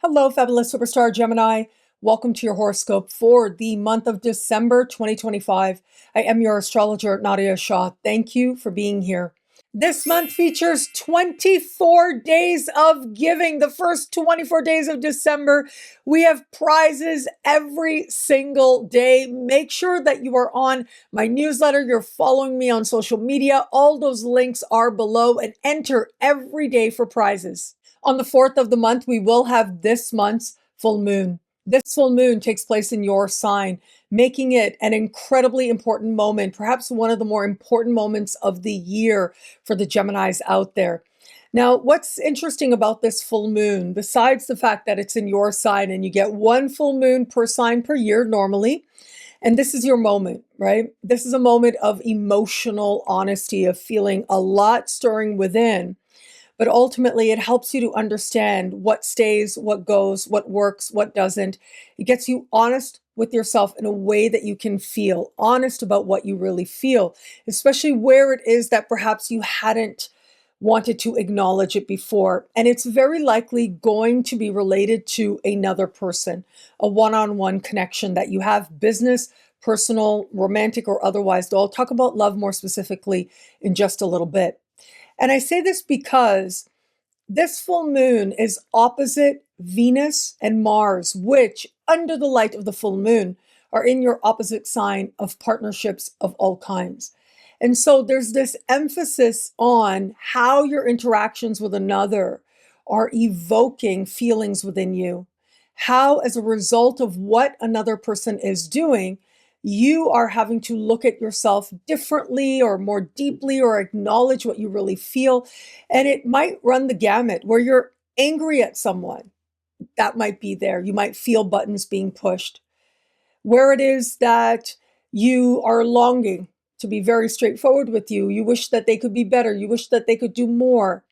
Hello, fabulous superstar Gemini. Welcome to your horoscope for the month of December 2025. I am your astrologer, Nadiya Shah. Thank you for being here. This month features 24 days of giving. The first 24 days of December, we have prizes every single day. Make sure that you are on my newsletter. You're following me on social media. All those links are below and enter every day for prizes. On the 4th of the month, we will have this month's full moon. This full moon takes place in your sign, making it an incredibly important moment, perhaps one of the more important moments of the year for the Geminis out there. Now, what's interesting about this full moon, besides the fact that it's in your sign and you get one full moon per sign per year normally, and this is your moment, right? This is a moment of emotional honesty, of feeling a lot stirring within. But ultimately, it helps you to understand what stays, what goes, what works, what doesn't. It gets you honest with yourself in a way that you can feel honest about what you really feel, especially where it is that perhaps you hadn't wanted to acknowledge it before. And it's very likely going to be related to another person, a one-on-one connection that you have, business, personal, romantic, or otherwise. Though I'll talk about love more specifically in just a little bit. And I say this because this full moon is opposite Venus and Mars, which, under the light of the full moon, are in your opposite sign of partnerships of all kinds. And so there's this emphasis on how your interactions with another are evoking feelings within you. How, as a result of what another person is doing, you are having to look at yourself differently or more deeply or acknowledge what you really feel. And it might run the gamut where you're angry at someone. That might be there. You might feel buttons being pushed. Where it is that you are longing, to be very straightforward with you, you wish that they could be better. You wish that they could do more.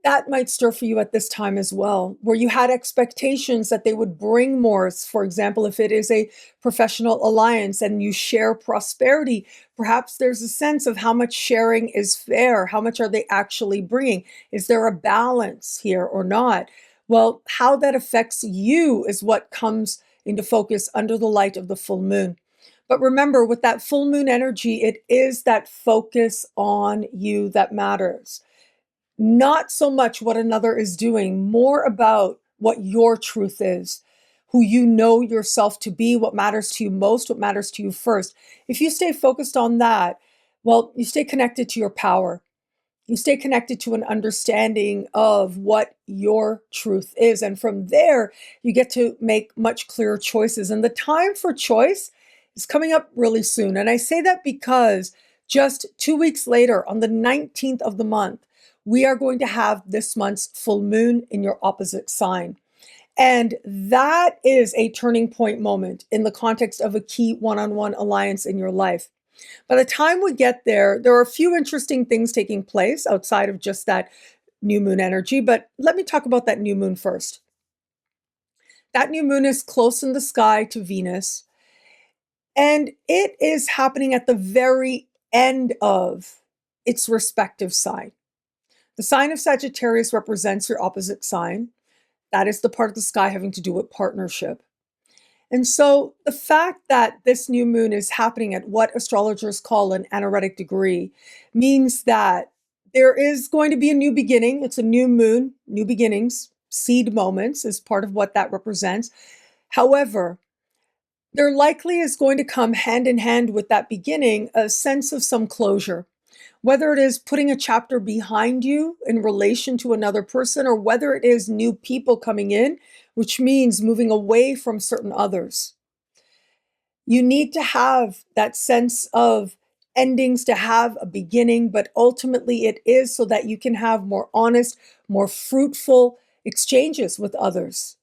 That might stir for you at this time as well, where you had expectations that they would bring more. For example, if it is a professional alliance and you share prosperity, perhaps there's a sense of how much sharing is fair. How much are they actually bringing? Is there a balance here or not? Well, how that affects you is what comes into focus under the light of the full moon. But remember, with that full moon energy, it is that focus on you that matters. Not so much what another is doing, more about what your truth is, who you know yourself to be, what matters to you most, what matters to you first. If you stay focused on that, well, you stay connected to your power. You stay connected to an understanding of what your truth is. And from there, you get to make much clearer choices. And the time for choice is coming up really soon. And I say that because just 2 weeks later, on the 19th of the month, we are going to have this month's full moon in your opposite sign. And that is a turning point moment in the context of a key one-on-one alliance in your life. By the time we get there, there are a few interesting things taking place outside of just that new moon energy. But let me talk about that new moon first. That new moon is close in the sky to Venus, and it is happening at the very end of its respective sign. The sign of Sagittarius represents your opposite sign. That is the part of the sky having to do with partnership. And so the fact that this new moon is happening at what astrologers call an anaretic degree means that there is going to be a new beginning. It's a new moon, new beginnings, seed moments is part of what that represents. However, there likely is going to come hand in hand with that beginning a sense of some closure. Whether it is putting a chapter behind you in relation to another person, or whether it is new people coming in, which means moving away from certain others. You need to have that sense of endings to have a beginning, but ultimately it is so that you can have more honest, more fruitful exchanges with others.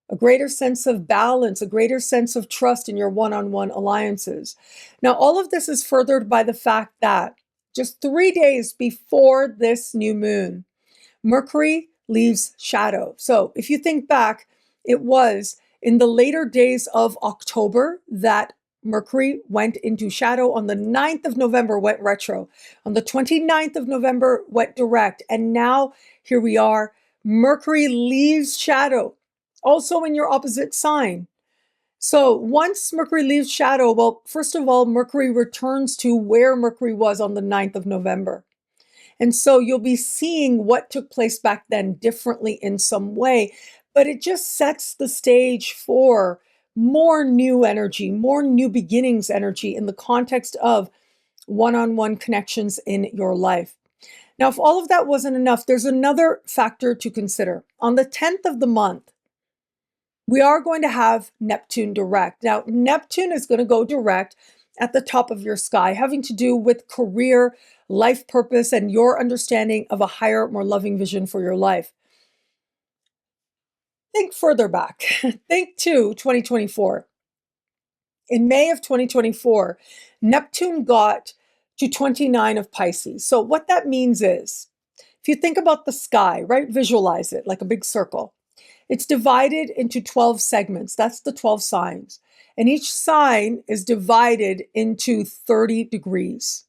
A greater sense of balance, a greater sense of trust in your one-on-one alliances. Now, all of this is furthered by the fact that just 3 days before this new moon, Mercury leaves shadow. So if you think back, it was in the later days of October that Mercury went into shadow. On the 9th of November, went retro. On the 29th of November, went direct. And now here we are. Mercury leaves shadow Also in your opposite sign. So once Mercury leaves shadow, well, first of all, Mercury returns to where Mercury was on the 9th of November. And so you'll be seeing what took place back then differently in some way, but it just sets the stage for more new energy, more new beginnings energy in the context of one-on-one connections in your life. Now, if all of that wasn't enough, there's another factor to consider. On the 10th of the month, we are going to have Neptune direct. Now, Neptune is going to go direct at the top of your sky, having to do with career, life purpose, and your understanding of a higher, more loving vision for your life. Think further back. Think to 2024. In May of 2024, Neptune got to 29 of Pisces. So what that means is, if you think about the sky, right, visualize it like a big circle. It's divided into 12 segments. That's the 12 signs. And each sign is divided into 30 degrees,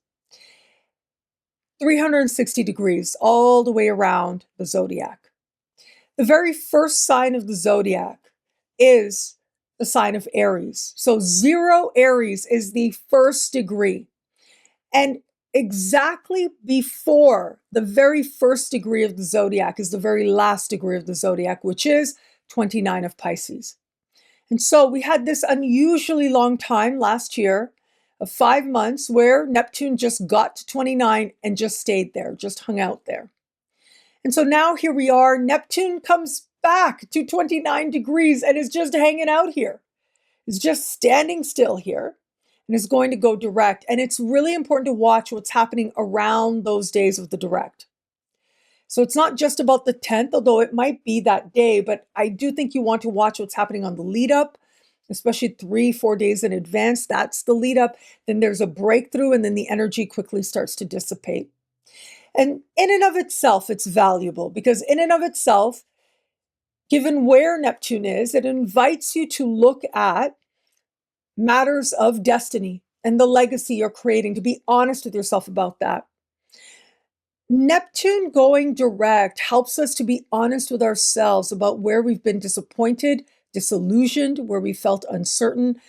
360 degrees all the way around the zodiac. The very first sign of the zodiac is the sign of Aries. So 0 Aries is the first degree. And exactly before the very first degree of the zodiac is the very last degree of the zodiac, which is 29 of Pisces. And so we had this unusually long time last year of 5 months where Neptune just got to 29 and just stayed there, just hung out there. And so now here we are, Neptune comes back to 29 degrees and is just hanging out here. It's just standing still here and is going to go direct. And it's really important to watch what's happening around those days of the direct. So it's not just about the 10th, although it might be that day, but I do think you want to watch what's happening on the lead up, especially 3-4 days in advance. That's the lead up. Then there's a breakthrough and then the energy quickly starts to dissipate. And in and of itself, it's valuable because in and of itself, given where Neptune is, it invites you to look at matters of destiny and the legacy you're creating, to be honest with yourself about that. Neptune going direct helps us to be honest with ourselves about where we've been disappointed, disillusioned, where we felt uncertain.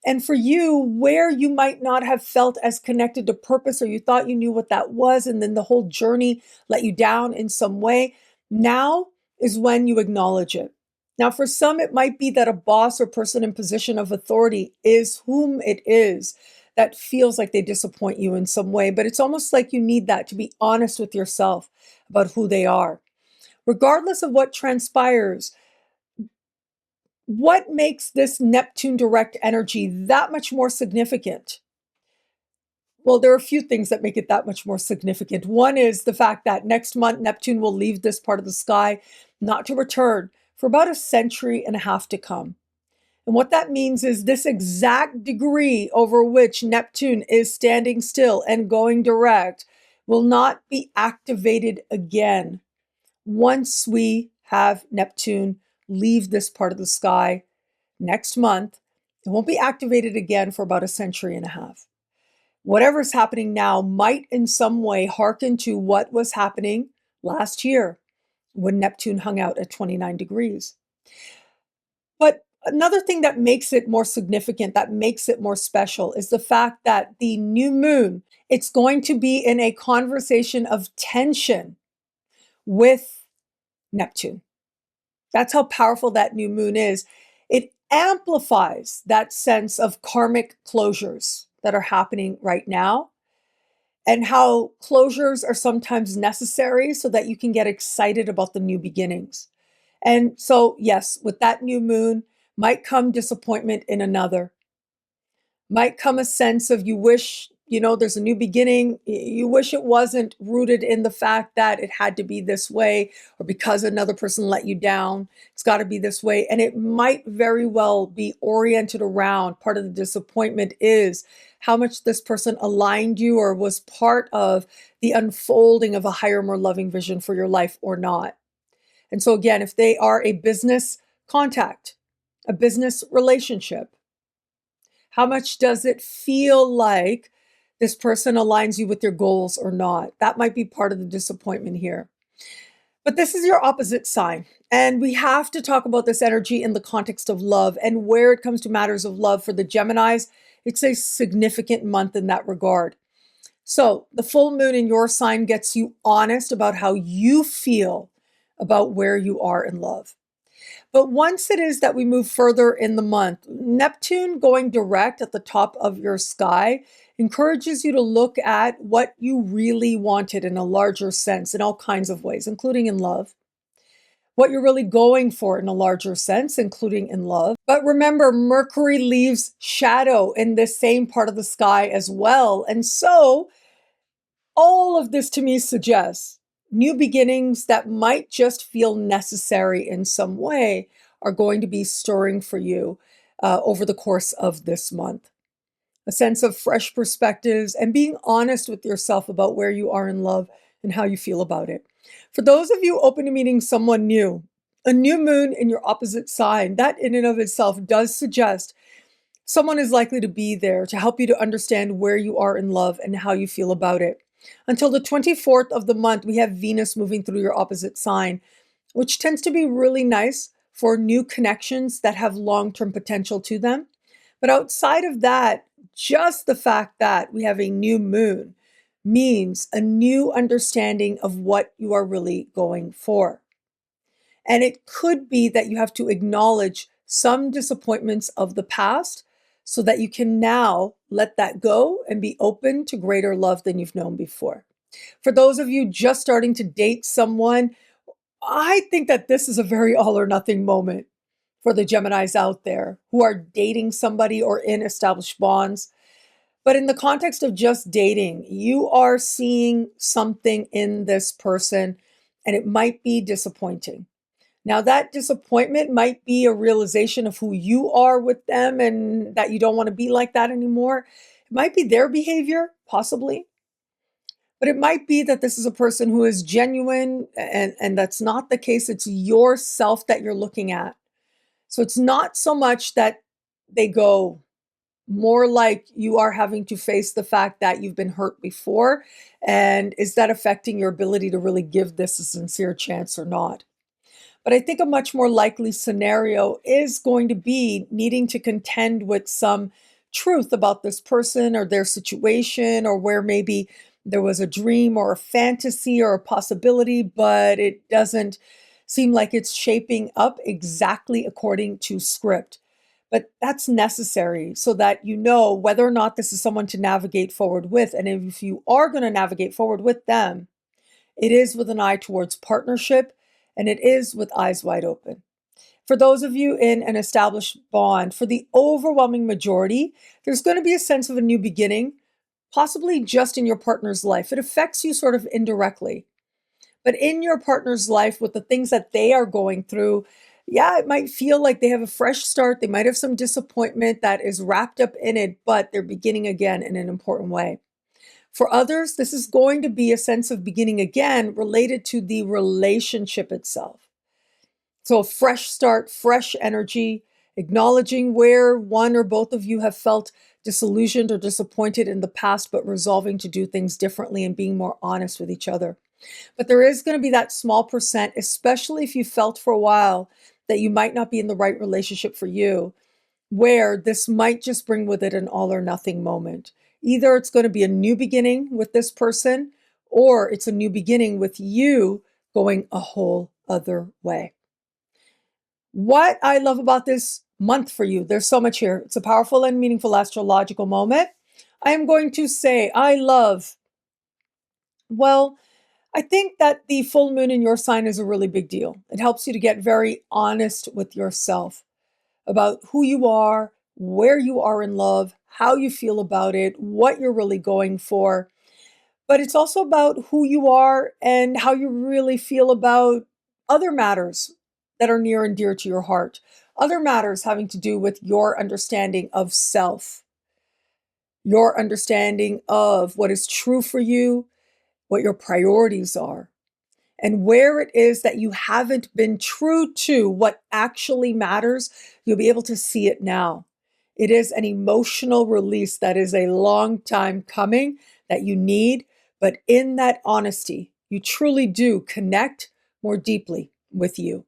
And for you, where you might not have felt as connected to purpose, or you thought you knew what that was, and then the whole journey let you down in some way, now is when you acknowledge it. Now, for some, it might be that a boss or person in position of authority is whom it is that feels like they disappoint you in some way, but it's almost like you need that to be honest with yourself about who they are. Regardless of what transpires, what makes this Neptune direct energy that much more significant? Well, there are a few things that make it that much more significant. One is the fact that next month, Neptune will leave this part of the sky, not to return for about 1.5 centuries to come. And what that means is this exact degree over which Neptune is standing still and going direct will not be activated again once we have Neptune leave this part of the sky next month. It won't be activated again for about 1.5 centuries. Whatever's happening now might in some way hearken to what was happening last year when Neptune hung out at 29 degrees. But another thing that makes it more significant, that makes it more special, is the fact that the new moon, it's going to be in a conversation of tension with Neptune. That's how powerful that new moon is. It amplifies that sense of karmic closures that are happening right now, and how closures are sometimes necessary so that you can get excited about the new beginnings. And so, yes, with that new moon might come disappointment in another. Might come a sense of you wish, there's a new beginning. You wish it wasn't rooted in the fact that it had to be this way, or because another person let you down, it's got to be this way. And it might very well be oriented around, part of the disappointment is how much this person aligned you or was part of the unfolding of a higher, more loving vision for your life or not. And so again, if they are a business contact, a business relationship, how much does it feel like this person aligns you with your goals or not? That might be part of the disappointment here. But this is your opposite sign. And we have to talk about this energy in the context of love, and where it comes to matters of love for the Geminis, it's a significant month in that regard. So the full moon in your sign gets you honest about how you feel about where you are in love. But once it is that we move further in the month, Neptune going direct at the top of your sky encourages you to look at what you really wanted in a larger sense, in all kinds of ways, including in love. What you're really going for in a larger sense, including in love. But remember, Mercury leaves shadow in this same part of the sky as well. And so all of this to me suggests new beginnings that might just feel necessary in some way are going to be stirring for you over the course of this month. A sense of fresh perspectives and being honest with yourself about where you are in love and how you feel about it. For those of you open to meeting someone new, a new moon in your opposite sign, that in and of itself does suggest someone is likely to be there to help you to understand where you are in love and how you feel about it. Until the 24th of the month, we have Venus moving through your opposite sign, which tends to be really nice for new connections that have long-term potential to them. But outside of that, just the fact that we have a new moon means a new understanding of what you are really going for. And it could be that you have to acknowledge some disappointments of the past so that you can now let that go and be open to greater love than you've known before. For those of you just starting to date someone, I think that this is a very all or nothing moment for the Geminis out there who are dating somebody or in established bonds. But in the context of just dating, you are seeing something in this person and it might be disappointing. Now, that disappointment might be a realization of who you are with them and that you don't want to be like that anymore. It might be their behavior, possibly. But it might be that this is a person who is genuine and that's not the case. It's yourself that you're looking at. So it's not so much that they go, more like you are having to face the fact that you've been hurt before. And is that affecting your ability to really give this a sincere chance or not? But I think a much more likely scenario is going to be needing to contend with some truth about this person or their situation, or where maybe there was a dream or a fantasy or a possibility, but it doesn't seem like it's shaping up exactly according to script. But that's necessary so that you know whether or not this is someone to navigate forward with. And if you are going to navigate forward with them, it is with an eye towards partnership, and it is with eyes wide open. For those of you in an established bond, for the overwhelming majority, there's going to be a sense of a new beginning, possibly just in your partner's life. It affects you sort of indirectly. But in your partner's life, with the things that they are going through, yeah, it might feel like they have a fresh start. They might have some disappointment that is wrapped up in it, but they're beginning again in an important way. For others, this is going to be a sense of beginning again related to the relationship itself. So a fresh start, fresh energy, acknowledging where one or both of you have felt disillusioned or disappointed in the past, but resolving to do things differently and being more honest with each other. But there is going to be that small percent, especially if you felt for a while that you might not be in the right relationship for you, where this might just bring with it an all or nothing moment. Either it's going to be a new beginning with this person, or it's a new beginning with you going a whole other way. What I love about this month for you, there's so much here. It's a powerful and meaningful astrological moment. I am going to say I love, well, I think that the full moon in your sign is a really big deal. It helps you to get very honest with yourself about who you are, where you are in love, how you feel about it, what you're really going for. But it's also about who you are and how you really feel about other matters that are near and dear to your heart, other matters having to do with your understanding of self, your understanding of what is true for you, what your priorities are, and where it is that you haven't been true to what actually matters. You'll be able to see it now. It is an emotional release that is a long time coming that you need, but in that honesty, you truly do connect more deeply with you.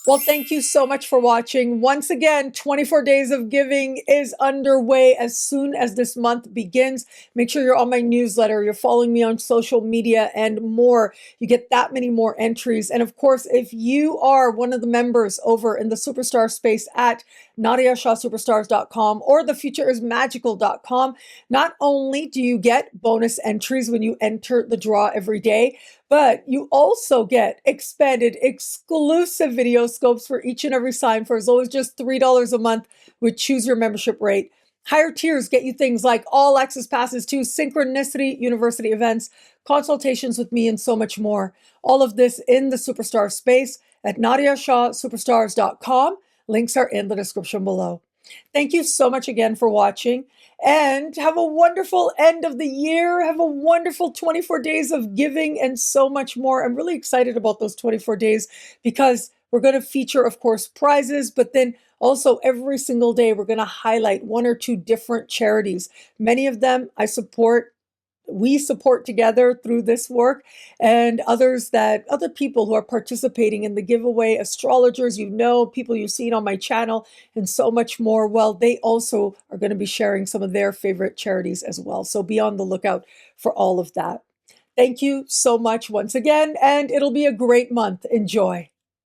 Well, thank you so much for watching. Once again, 24 Days of Giving is underway as soon as this month begins. Make sure you're on my newsletter, you're following me on social media and more. You get that many more entries. And of course, if you are one of the members over in the Superstar space at NadiyaShahSuperstars.com or thefutureismagical.com, not only do you get bonus entries when you enter the draw every day, but you also get expanded exclusive video scopes for each and every sign for as low as just $3 a month with choose your membership rate. Higher tiers get you things like all access passes to Synchronicity University events, consultations with me, and so much more. All of this in the Superstar space at NadiyaShahSuperstars.com. Links are in the description below. Thank you so much again for watching, and have a wonderful end of the year. Have a wonderful 24 days of giving and so much more. I'm really excited about those 24 days because we're going to feature, of course, prizes, but then also every single day we're going to highlight one or two different charities. Many of them I support. We support together through this work, and other people who are participating in the giveaway, astrologers, people you've seen on my channel, and so much more. Well, they also are going to be sharing some of their favorite charities as well. So be on the lookout for all of that. Thank you so much once again, and it'll be a great month. Enjoy.